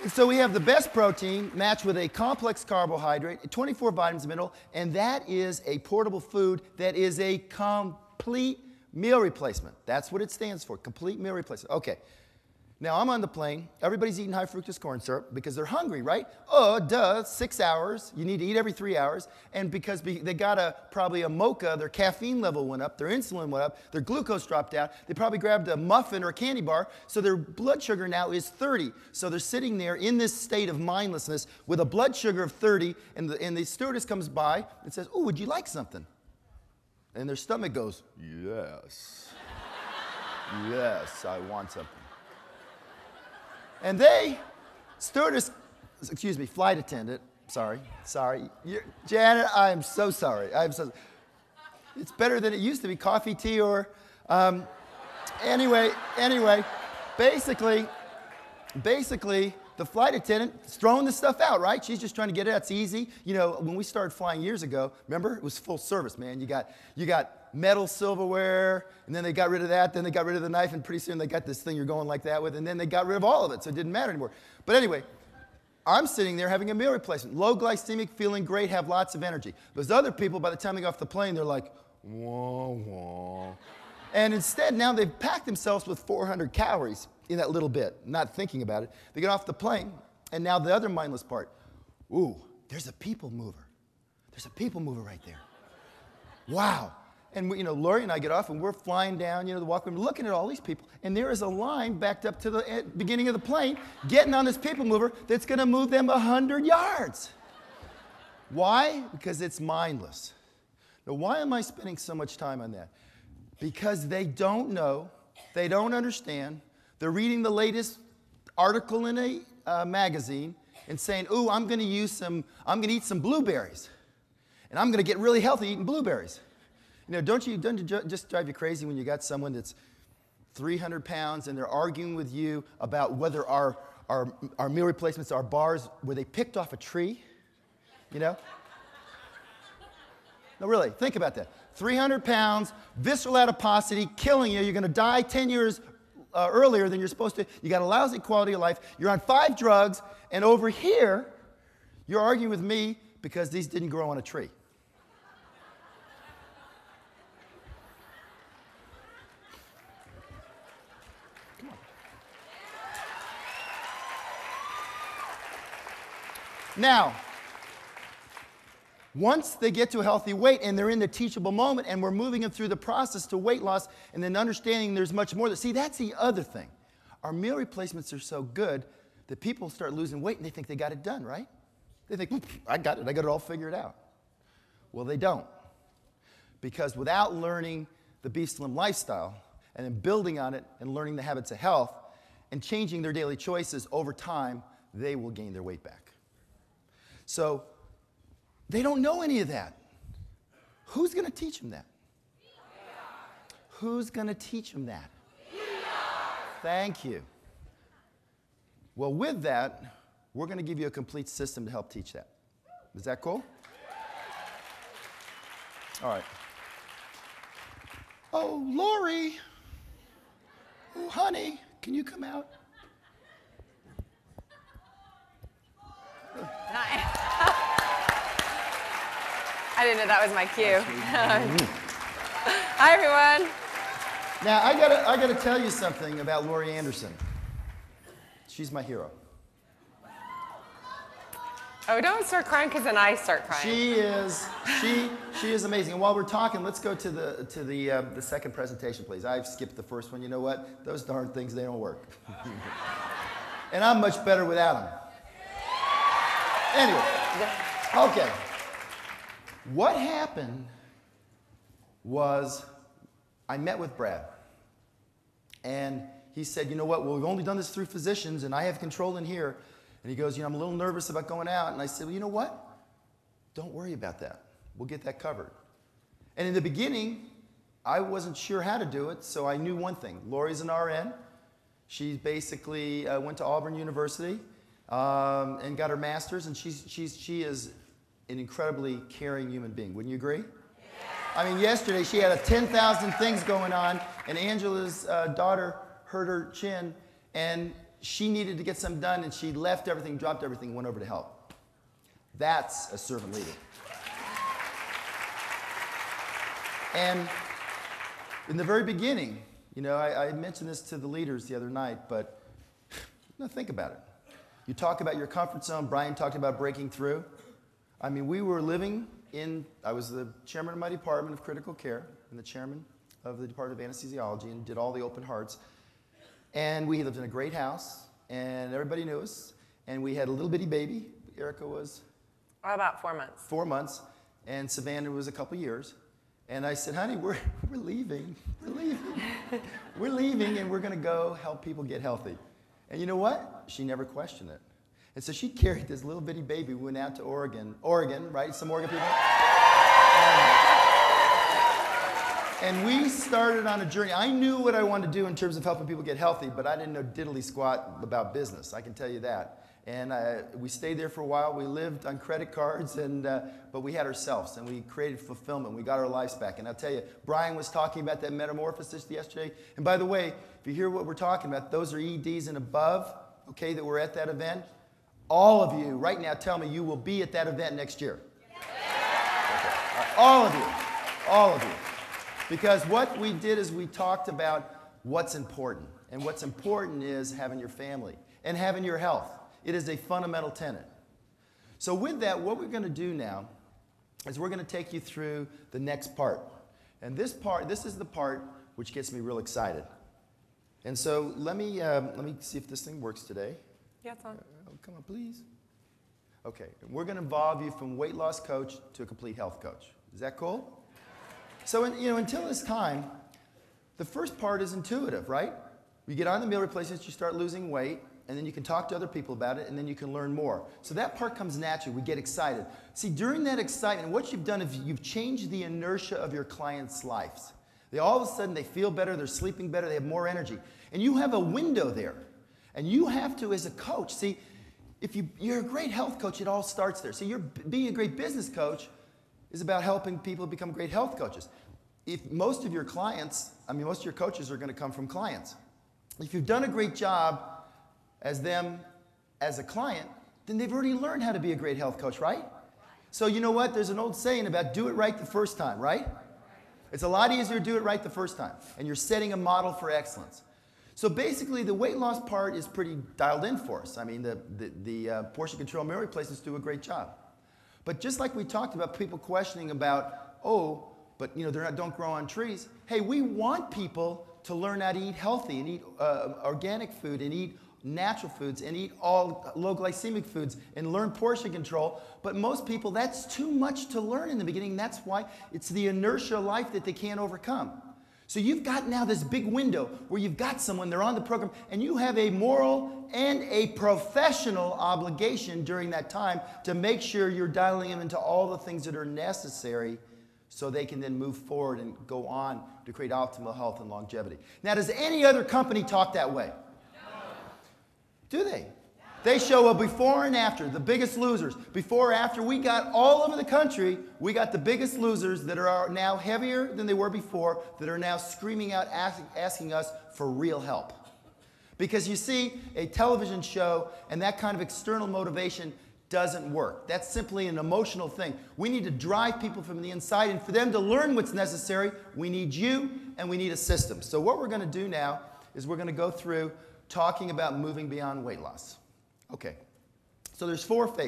And so we have the best protein matched with a complex carbohydrate, 24 vitamins and minerals, and that is a portable food that is a complete meal replacement. That's what it stands for, complete meal replacement. Okay. Now I'm on the plane. Everybody's eating high fructose corn syrup because they're hungry, right? Oh, duh, 6 hours. You need to eat every 3 hours. And because they got probably a mocha, their caffeine level went up, their insulin went up, their glucose dropped out. They probably grabbed a muffin or a candy bar, so their blood sugar now is 30. So they're sitting there in this state of mindlessness with a blood sugar of 30, and the stewardess comes by and says, "Oh, would you like something?" And their stomach goes, "Yes. Yes, I want something." And flight attendant, sorry, Janet, I am so sorry. It's better than it used to be, coffee, tea, or, anyway, basically, the flight attendant is throwing this stuff out, right? She's just trying to get it out. It's easy. You know, when we started flying years ago, remember? It was full service, man. You got metal silverware, and then they got rid of that, then they got rid of the knife, and pretty soon they got this thing you're going like that with, and then they got rid of all of it, so it didn't matter anymore. But anyway, I'm sitting there having a meal replacement. Low glycemic, feeling great, have lots of energy. Those other people, by the time they get off the plane, they're like, wah, wah. And instead, now they've packed themselves with 400 calories in that little bit, not thinking about it. They get off the plane, and now the other mindless part. Ooh, there's a people mover. There's a people mover right there. Wow. And Lori and I get off, and we're flying down, the walkway, looking at all these people, and there is a line backed up to the beginning of the plane, getting on this people mover that's going to move them 100 yards. Why? Because it's mindless. Now, why am I spending so much time on that? Because they don't know, they don't understand. They're reading the latest article in a magazine and saying, "Ooh, I'm going to eat some blueberries, and I'm going to get really healthy eating blueberries." Don't it just drive you crazy when you got someone that's 300 pounds and they're arguing with you about whether our meal replacements are bars where they picked off a tree? No, really, think about that. 300 pounds, visceral adiposity, killing you. You're going to die 10 years earlier than you're supposed to. You got a lousy quality of life. You're on 5 drugs, and over here, you're arguing with me because these didn't grow on a tree. Now, once they get to a healthy weight and they're in the teachable moment and we're moving them through the process to weight loss and then understanding there's much more. See, that's the other thing. Our meal replacements are so good that people start losing weight and they think they got it done, right? They think, I got it all figured out. Well, they don't. Because without learning the Beef Slim lifestyle and then building on it and learning the habits of health and changing their daily choices over time, they will gain their weight back. So they don't know any of that. Who's going to teach them that? Who's going to teach them that? Thank you. Well, with that, we're going to give you a complete system to help teach that. Is that cool? All right. Oh, Lori. Oh, honey, can you come out? I didn't know that was my cue. Hi, everyone. Now, I gotta tell you something about Lori Andersen. She's my hero. Oh, don't start crying, because then I start crying. She is amazing. And while we're talking, let's go to the second presentation, please. I've skipped the first one. You know what? Those darn things, they don't work. And I'm much better without them. Anyway, okay. What happened was I met with Brad. And he said, you know what, well, we've only done this through physicians, and I have control in here. And he goes, I'm a little nervous about going out. And I said, well, you know what? Don't worry about that. We'll get that covered. And in the beginning, I wasn't sure how to do it, so I knew one thing. Lori's an RN. She basically went to Auburn University and got her master's, and she is an incredibly caring human being. Wouldn't you agree? Yeah. I mean, yesterday she had 10,000 things going on, and Angela's daughter hurt her chin, and she needed to get something done, and she left everything, dropped everything, went over to help. That's a servant leader. And in the very beginning, you know, I mentioned this to the leaders the other night, but now think about it. You talk about your comfort zone. Brian talked about breaking through. I mean, we were living in, I was the chairman of my department of critical care and the chairman of the department of anesthesiology and did all the open hearts. And we lived in a great house, and everybody knew us. And we had a little bitty baby. Erica was? About 4 months. 4 months, and Savannah was a couple years. And I said, honey, we're leaving. We're leaving. We're leaving, and we're going to go help people get healthy. And you know what? She never questioned it. And so she carried this little bitty baby. We went out to Oregon, right? Some Oregon people? And we started on a journey. I knew what I wanted to do in terms of helping people get healthy, but I didn't know diddly squat about business. I can tell you that. And we stayed there for a while. We lived on credit cards, but we had ourselves, and we created fulfillment. We got our lives back. And I'll tell you, Brian was talking about that metamorphosis yesterday. And by the way, if you hear what we're talking about, those are EDs and above, okay, that were at that event. All of you, right now, tell me you will be at that event next year. Okay. All of you. All of you. Because what we did is we talked about what's important. And what's important is having your family and having your health. It is a fundamental tenet. So with that, what we're going to do now is we're going to take you through the next part. And this is the part which gets me real excited. And so let me see if this thing works today. Yeah, it's on. Oh, come on, please. Okay, we're going to involve you from weight loss coach to a complete health coach. Is that cool? So, until this time, the first part is intuitive, right? You get on the meal replacements, you start losing weight, and then you can talk to other people about it, and then you can learn more. So that part comes naturally. We get excited. See, during that excitement, what you've done is you've changed the inertia of your clients' lives. All of a sudden, they feel better, they're sleeping better, they have more energy. And you have a window there. And you have to, as a coach, see, if you're a great health coach, it all starts there. So being a great business coach is about helping people become great health coaches. If most of your clients, most of your coaches are going to come from clients. If you've done a great job as a client, then they've already learned how to be a great health coach, right? So you know what? There's an old saying about do it right the first time, right? It's a lot easier to do it right the first time. And you're setting a model for excellence. So basically, the weight loss part is pretty dialed in for us. I mean, the portion control meal replacements do a great job. But just like we talked about people questioning about, but don't grow on trees. Hey, we want people to learn how to eat healthy and eat organic food and eat natural foods and eat all low glycemic foods and learn portion control. But most people, that's too much to learn in the beginning. That's why it's the inertia of life that they can't overcome. So you've got now this big window where you've got someone, they're on the program, and you have a moral and a professional obligation during that time to make sure you're dialing them into all the things that are necessary so they can then move forward and go on to create optimal health and longevity. Now, does any other company talk that way? No. Do they? No. They show a before and after, the biggest losers. Before, after, we got all over the country, we got the biggest losers that are now heavier than they were before, that are now screaming out, asking us for real help. Because you see, a television show and that kind of external motivation doesn't work. That's simply an emotional thing. We need to drive people from the inside, and for them to learn what's necessary, we need you and we need a system. So what we're going to do now is we're going to go through talking about moving beyond weight loss. Okay, so there's 4 phases.